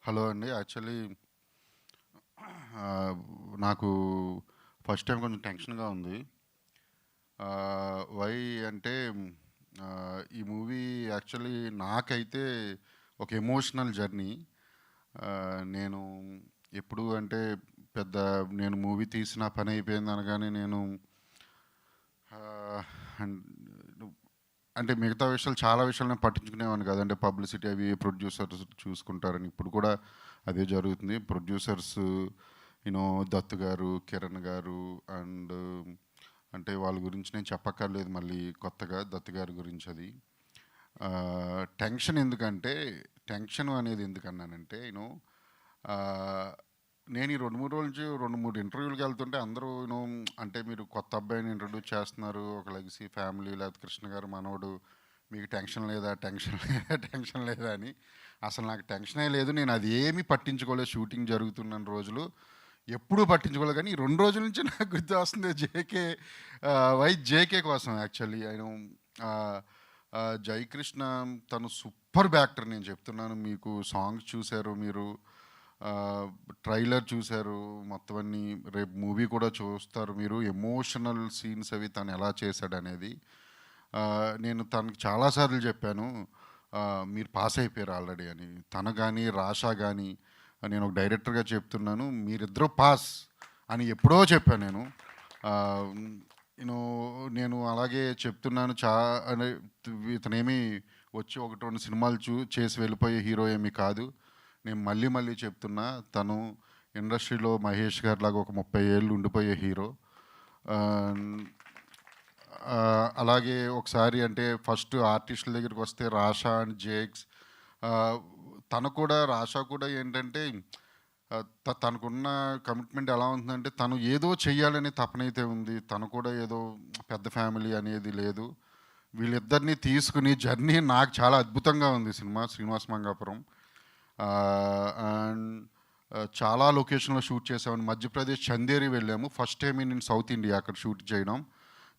Hello అండి. Actually నాకు first time కొంచెం టెన్షన్‌గా ఉంది. వై అంటే ఈ మూవీ యాక్చువల్లీ నాకైతే ఒక ఎమోషనల్ జర్నీ. నేను ఎప్పుడు అంటే పెద్ద నేను మూవీ తీసిన పని అయిపోయింది అనగానే నేను ఆహ్, అన్ అంటే మిగతా విషయాలు చాలా విషయాలు నేను పట్టించుకునేవాడిని కాదు. అంటే పబ్లిసిటీ అవి ప్రొడ్యూసర్స్ చూసుకుంటారని. ఇప్పుడు కూడా అదే జరుగుతుంది. ప్రొడ్యూసర్స్ దత్తు గారు, కిరణ్ గారు అండ్ అంటే వాళ్ళ గురించి నేను చెప్పక్కర్లేదు మళ్ళీ కొత్తగా దత్తు గారి గురించి అది. టెన్షన్ ఎందుకంటే టెన్షన్ అనేది ఎందుకన్నానంటే నేను ఈ 2, 3 రోజుల నుంచి 2, 3 ఇంటర్వ్యూలకి వెళ్తుంటే అందరూ అంటే మీరు కొత్త అబ్బాయిని ఇంట్రొడ్యూస్ చేస్తున్నారు. ఒక లెగసీ ఫ్యామిలీ లేకపోతే కృష్ణ గారు మనవడు. మీకు టెన్షన్ లేదా? టెన్షన్ లేదా? టెన్షన్ లేదా? అని. అసలు నాకు టెన్షనే లేదు. నేను అది ఏమీ పట్టించుకోలేదు షూటింగ్ జరుగుతున్న రోజులు. ఎప్పుడూ పట్టించుకోలేదు. కానీ ఈ 2 రోజుల నుంచి నాకు గుర్తు వస్తుంది జేకే కోసం యాక్చువల్లీ. జయకృష్ణ తను సూపర్ యాక్టర్, నేను చెప్తున్నాను. మీకు సాంగ్స్ చూశారు మీరు, ట్రైలర్ చూశారు, మొత్తం అన్నీ రేపు మూవీ కూడా చూస్తారు మీరు. ఎమోషనల్ సీన్స్ అవి తను ఎలా చేశాడనేది నేను తనకు చాలాసార్లు చెప్పాను, మీరు పాస్ అయిపోయారు ఆల్రెడీ అని. తను కానీ రాషా కానీ నేను ఒక డైరెక్టర్గా చెప్తున్నాను, మీరిద్దరూ పాస్ అని ఎప్పుడో చెప్పాను నేను. నేను అలాగే చెప్తున్నాను. ఇతనేమి వచ్చి 1, 2 సినిమాలు చేసి వెళ్ళిపోయే హీరో ఏమీ కాదు. నేను మళ్ళీ మళ్ళీ చెప్తున్నా, తను ఇండస్ట్రీలో మహేష్ గారి లాగా ఒక 30 ఏళ్ళు ఉండిపోయే హీరో. అలాగే ఒకసారి అంటే ఫస్ట్ ఆర్టిస్టుల దగ్గరికి వస్తే రాషా అండ్ జేక్స్, రాషా కూడా ఏంటంటే తనకున్న కమిట్మెంట్ ఎలా ఉంటుందంటే తను ఏదో చెయ్యాలనే తపనైతే ఉంది. తను కూడా ఏదో పెద్ద ఫ్యామిలీ అనేది లేదు. వీళ్ళిద్దరినీ తీసుకుని జర్నీ నాకు చాలా అద్భుతంగా ఉంది సినిమా. శ్రీనివాస్ మంగాపురం అండ్ చాలా లొకేషన్లో షూట్ చేసామని. మధ్యప్రదేశ్ చందేరి వెళ్ళాము. ఫస్ట్ టైం నేను సౌత్ ఇండియా అక్కడ షూట్ చేయడం.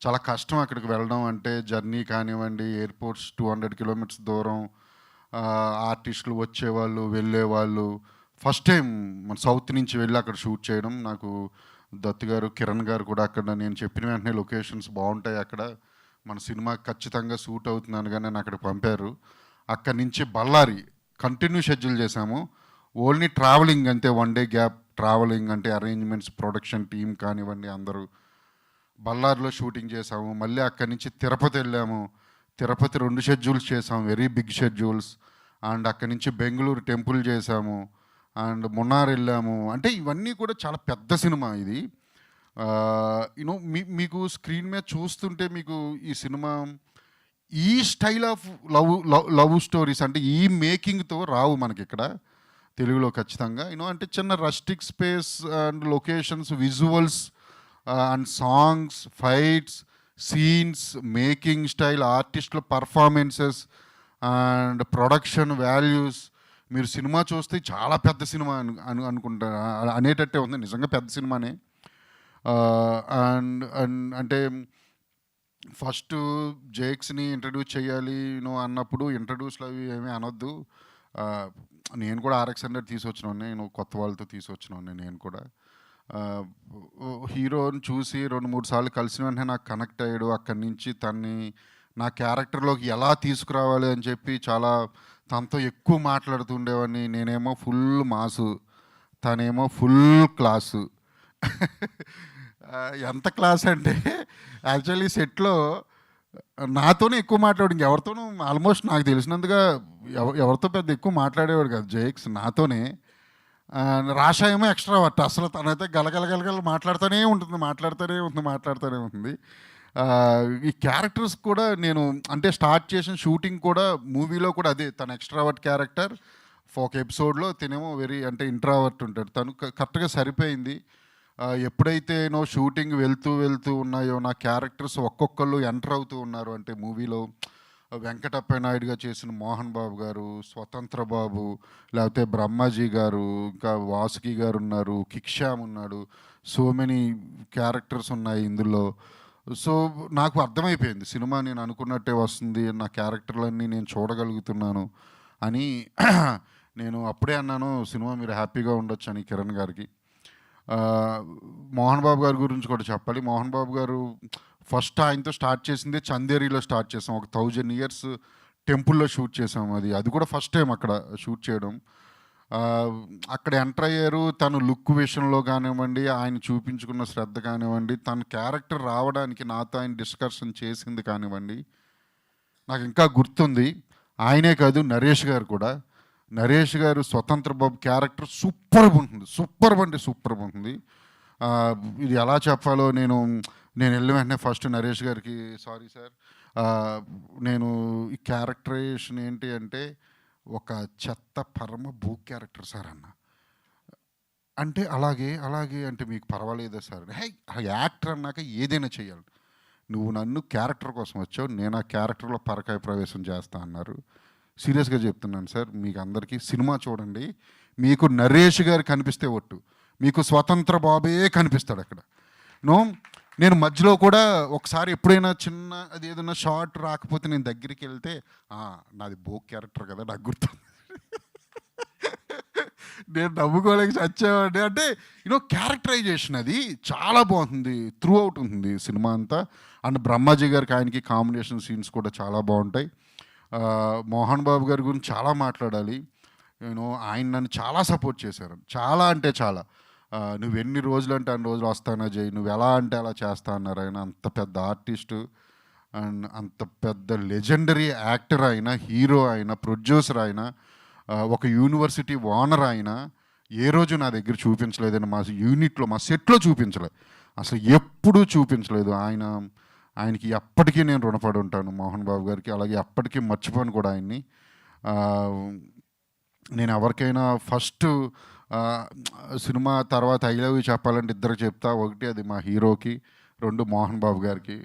చాలా కష్టం అక్కడికి వెళ్ళడం అంటే. జర్నీ కానివ్వండి, ఎయిర్పోర్ట్స్ 200 కిలోమీటర్స్ దూరం, ఆర్టిస్టులు వచ్చేవాళ్ళు వెళ్ళేవాళ్ళు. ఫస్ట్ టైం మన సౌత్ నుంచి వెళ్ళి అక్కడ షూట్ చేయడం. నాకు దత్తు గారు, కిరణ్ గారు కూడా అక్కడ నేను చెప్పిన వెంటనే లొకేషన్స్ బాగుంటాయి అక్కడ, మన సినిమా ఖచ్చితంగా సూట్ అవుతున్నాను కానీ నన్ను అక్కడికి పంపారు. అక్కడి నుంచి బళ్ళారి కంటిన్యూ షెడ్యూల్ చేశాము. ఓన్లీ ట్రావెలింగ్ అంతే, 1 డే గ్యాప్ ట్రావెలింగ్ అంటే అరేంజ్మెంట్స్, ప్రొడక్షన్ టీం కానివ్వండి అందరూ. బళ్ళారిలో షూటింగ్ చేసాము. మళ్ళీ అక్కడి నుంచి తిరుపతి వెళ్ళాము. తిరుపతి 2 షెడ్యూల్స్ చేసాము, వెరీ బిగ్ షెడ్యూల్స్. అండ్ అక్కడి నుంచి బెంగళూరు టెంపుల్ చేసాము అండ్ మున్నార్ వెళ్ళాము. అంటే ఇవన్నీ కూడా చాలా పెద్ద సినిమా ఇది. మీకు స్క్రీన్ మీద చూస్తుంటే మీకు ఈ సినిమా ఈ స్టైల్ ఆఫ్ లవ్ స్టోరీస్ అంటే ఈ మేకింగ్తో రావు మనకి ఇక్కడ తెలుగులో ఖచ్చితంగా. అంటే చిన్న rustic space and locations, visuals and songs, fights, scenes, making style, ఆర్టిస్టుల పర్ఫార్మెన్సెస్ అండ్ ప్రొడక్షన్ వాల్యూస్. మీరు సినిమా చూస్తే చాలా పెద్ద సినిమా అనుకుంటా అనేటట్టే ఉంది. నిజంగా పెద్ద సినిమానే. అండ్ అంటే ఫస్ట్ జేక్స్ని ఇంట్రడ్యూస్ చేయాలి అన్నప్పుడు ఇంట్రడ్యూస్లు అవి ఏమీ అనొద్దు. నేను కూడా RX-100 తీసుకొచ్చినోడిని, నేను కొత్త వాళ్ళతో తీసుకొచ్చినోడిని. నేను కూడా హీరోని చూసి 2-3 సార్లు కలిసిన వెంటనే నాకు కనెక్ట్ అయ్యాడు. అక్కడి నుంచి తన్ని నా క్యారెక్టర్లోకి ఎలా తీసుకురావాలి అని చెప్పి చాలా తనతో ఎక్కువ మాట్లాడుతూ ఉండేవాడిని. నేనేమో ఫుల్ మాసు, తనేమో ఫుల్ క్లాసు. ఎంత క్లాస్ అంటే యాక్చువల్లీ సెట్లో నాతోనే ఎక్కువ మాట్లాడు, ఇంకెవరితోనూ ఆల్మోస్ట్ నాకు తెలిసినందుగా ఎవరితో పెద్ద ఎక్కువ మాట్లాడేవాడు కాదు జేక్స్, నాతోనే. రాషా ఏమో ఎక్స్ట్రావర్ట్. అసలు తనైతే గలగల మాట్లాడుతూనే ఉంటుంది. ఈ క్యారెక్టర్స్ కూడా నేను అంటే స్టార్ట్ చేసిన షూటింగ్ కూడా మూవీలో కూడా అదే, తన ఎక్స్ట్రావర్ట్ క్యారెక్టర్. ఒక ఎపిసోడ్లో తినేమో వెరీ అంటే ఇంట్రావర్ట్ ఉంటాడు. తను కరెక్ట్గా సరిపోయింది. ఎప్పుడైతే షూటింగ్ వెళ్తూ ఉన్నాయో నా క్యారెక్టర్స్ ఒక్కొక్కళ్ళు ఎంటర్ అవుతూ ఉన్నారు. అంటే మూవీలో వెంకటప్పయ్య నాయుడుగా చేసిన మోహన్ బాబు గారు, స్వతంత్ర బాబు, లేకపోతే బ్రహ్మాజీ గారు, ఇంకా వాసుకి గారు ఉన్నారు, కిక్షామ్ ఉన్నాడు. సో మెనీ క్యారెక్టర్స్ ఉన్నాయి ఇందులో. సో నాకు అర్థమైపోయింది సినిమా నేను అనుకున్నట్టే వస్తుంది, నా క్యారెక్టర్లన్నీ నేను చూడగలుగుతున్నాను అని. నేను అప్పుడే అన్నాను సినిమా మీరు హ్యాపీగా ఉండొచ్చని కిరణ్ గారికి. ఆహ్, మోహన్ బాబు గారి గురించి కూడా చెప్పాలి. మోహన్ బాబు గారు ఫస్ట్ ఆయనతో స్టార్ట్ చేసిందే చందేరిలో స్టార్ట్ చేసాం. ఒక 1000 ఇయర్స్ టెంపుల్‌లో షూట్ చేసాం అది. అది కూడా ఫస్ట్ టైం అక్కడ షూట్ చేయడం. ఆహ్, అక్కడ ఎంటర్ అయ్యారు. తను లుక్ విషయంలో కానివ్వండి, ఆయన చూపించుకున్న శ్రద్ధ కానివ్వండి, తన క్యారెక్టర్ రావడానికి నాతో ఆయన డిస్కషన్ చేసింది కానివ్వండి, నాకు ఇంకా గుర్తుంది. ఆయనే కాదు నరేష్ గారు కూడా. నరేష్ గారు స్వతంత్ర బాబు క్యారెక్టర్ సూపర్‌గా ఉంటుంది. సూపర్బ్ అంటే సూపర్‌గా ఉంటుంది. ఇది ఎలా చెప్పాలో నేను వెళ్ళిన వెంటనే ఫస్ట్ నరేష్ గారికి సారీ సార్, నేను ఈ క్యారెక్టరైజేషన్ ఏంటి అంటే ఒక చెత్త పరమ భూ క్యారెక్టర్ సార్ అన్న. అంటే అలాగే అంటే మీకు పర్వాలేదా సార్? హే! యాక్టర్ అన్నాక ఏదైనా చేయాలి. నువ్వు నన్ను క్యారెక్టర్ కోసం వచ్చావు. నేను ఆ క్యారెక్టర్‌లో పరకాయ ప్రవేశం చేస్తా అన్నారు. సీరియస్‌గా చెప్తున్నాను సార్. మీకు అందరికీ సినిమా చూడండి. మీకు నరేష్ గారు కనిపిస్తే ఒట్టు. మీకు స్వతంత్ర బాబే కనిపిస్తాడు అక్కడ. నో నేను మధ్యలో కూడా ఒకసారి ఎప్పుడైనా చిన్న అది ఏదైనా షార్ట్ రాకపోతే నేను దగ్గరికి వెళ్తే నాది బోక్ క్యారెక్టర్ కదా నాకు గుర్తుంది. నేను నవ్వుకోలేక చచ్చేవాడిని. అంటే క్యారెక్టరైజేషన్ అది చాలా బాగుంటుంది. త్రూ అవుట్ ఉంటుంది సినిమా అంతా. అండ్ బ్రహ్మాజీ గారికి ఆయనకి కాంబినేషన్ సీన్స్ కూడా చాలా బాగుంటాయి. మోహన్ బాబు గారి గురించి చాలా మాట్లాడాలి. ఆయన నన్ను చాలా సపోర్ట్ చేశారు. చాలా అంటే చాలా. నువ్వు ఎన్ని రోజులు అంటే అన్ని రోజులు వస్తానా జై, నువ్వు ఎలా అంటే అలా చేస్తా అన్నారు. ఆయన అంత పెద్ద ఆర్టిస్టు అండ్ అంత పెద్ద లెజెండరీ యాక్టర్ అయినా, హీరో అయినా, ప్రొడ్యూసర్ అయినా, ఒక యూనివర్సిటీ ఓనర్ అయినా ఏ రోజు నా దగ్గర చూపించలేదని మా యూనిట్లో మా సెట్లో చూపించలేదు. అసలు ఎప్పుడూ చూపించలేదు. ఆయనకి ఎప్పటికీ నేను రుణపడి ఉంటాను మోహన్ బాబు గారికి. అలాగే ఎప్పటికీ మర్చిపోను కూడా ఆయన్ని. నేను ఎవరికైనా ఫస్ట్ సినిమా తర్వాత ఐ లవ్ యూ చెప్పాలంటే ఇద్దరికి చెప్తా. ఒకటి అది మా హీరోకి, 2 మోహన్ బాబు గారికి.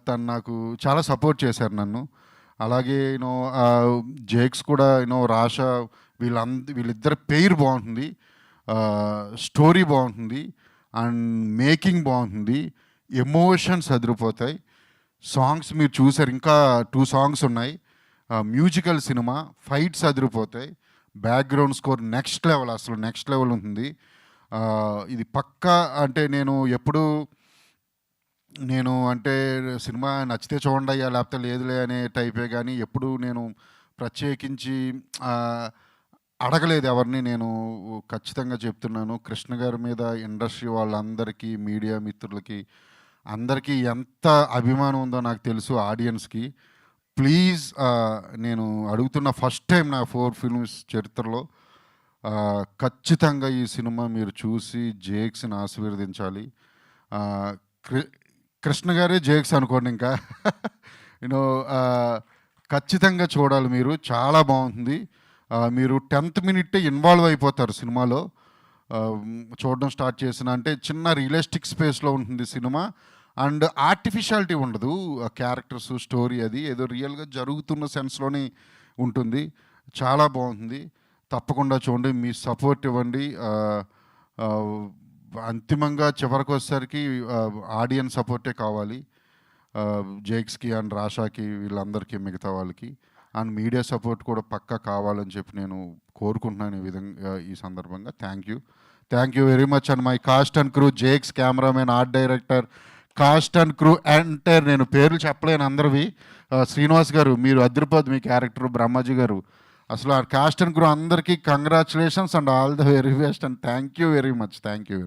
తను నాకు చాలా సపోర్ట్ చేశారు నన్ను. అలాగే జేక్స్ కూడా రాషా వీళ్ళిద్దరి పెయిర్ బాగుంటుంది. స్టోరీ బాగుంటుంది అండ్ మేకింగ్ బాగుంటుంది. ఎమోషన్స్ అదిరిపోతాయి. సాంగ్స్ మీరు చూసారు, ఇంకా 2 సాంగ్స్ ఉన్నాయి. మ్యూజికల్ సినిమా, ఫైట్స్ అదిరిపోతాయి. బ్యాక్గ్రౌండ్ స్కోర్ నెక్స్ట్ లెవెల్, అసలు నెక్స్ట్ లెవెల్ ఉంటుంది. ఇది పక్కా అంటే నేను అంటే సినిమా నచ్చితే చూడండి అయ్యా లేకపోతే లేదులే అనే టైపే, కానీ ఎప్పుడు నేను ప్రత్యేకించి అడగలేదు ఎవరిని. నేను ఖచ్చితంగా చెప్తున్నాను, కృష్ణ గారి మీద ఇండస్ట్రీ వాళ్ళందరికీ, మీడియా మిత్రులకి అందరికీ ఎంత అభిమానం ఉందో నాకు తెలుసు. ఆడియన్స్కి ప్లీజ్ నేను అడుగుతున్న ఫస్ట్ టైం నా 4 ఫిల్మ్స్ చరిత్రలో ఖచ్చితంగా ఈ సినిమా మీరు చూసి జేక్స్ని ఆశీర్వదించాలి. కృష్ణ గారే జేక్స్ అనుకోండి ఇంకా. ఖచ్చితంగా చూడాలి మీరు. చాలా బాగుంటుంది. మీరు 10th మినిట్టే ఇన్వాల్వ్ అయిపోతారు సినిమాలో. చూడడం స్టార్ట్ చేసిన అంటే చిన్న రియలిస్టిక్ స్పేస్లో ఉంటుంది సినిమా. అండ్ ఆర్టిఫిషియాలిటీ ఉండదు. క్యారెక్టర్స్, స్టోరీ అది ఏదో రియల్గా జరుగుతున్న సెన్స్లోనే ఉంటుంది. చాలా బాగుంటుంది. తప్పకుండా చూడండి. మీ సపోర్ట్ ఇవ్వండి. అంతిమంగా చివరికి వచ్చేసరికి ఆడియన్స్ సపోర్టే కావాలి. జేక్స్కి అండ్ రాషాకి, వీళ్ళందరికీ, మిగతా వాళ్ళకి. అండ్ మీడియా సపోర్ట్ కూడా పక్కా కావాలని చెప్పి నేను కోరుకుంటున్నాను ఈ సందర్భంగా. Thank you very much. And my cast and crew, Jakes cameraman, art director, cost and crew entire, నేను పేర్లు చెప్పలేను అందరివి. శ్రీనివాస్ గారు మీరు అదిరిపోద్ది మీ క్యారెక్టర్. బ్రహ్మాజీ గారు అసలు ఆ కాస్ట్ అండ్ క్రూ అందరికీ congratulations and all the very best. And thank you very much. Thank you.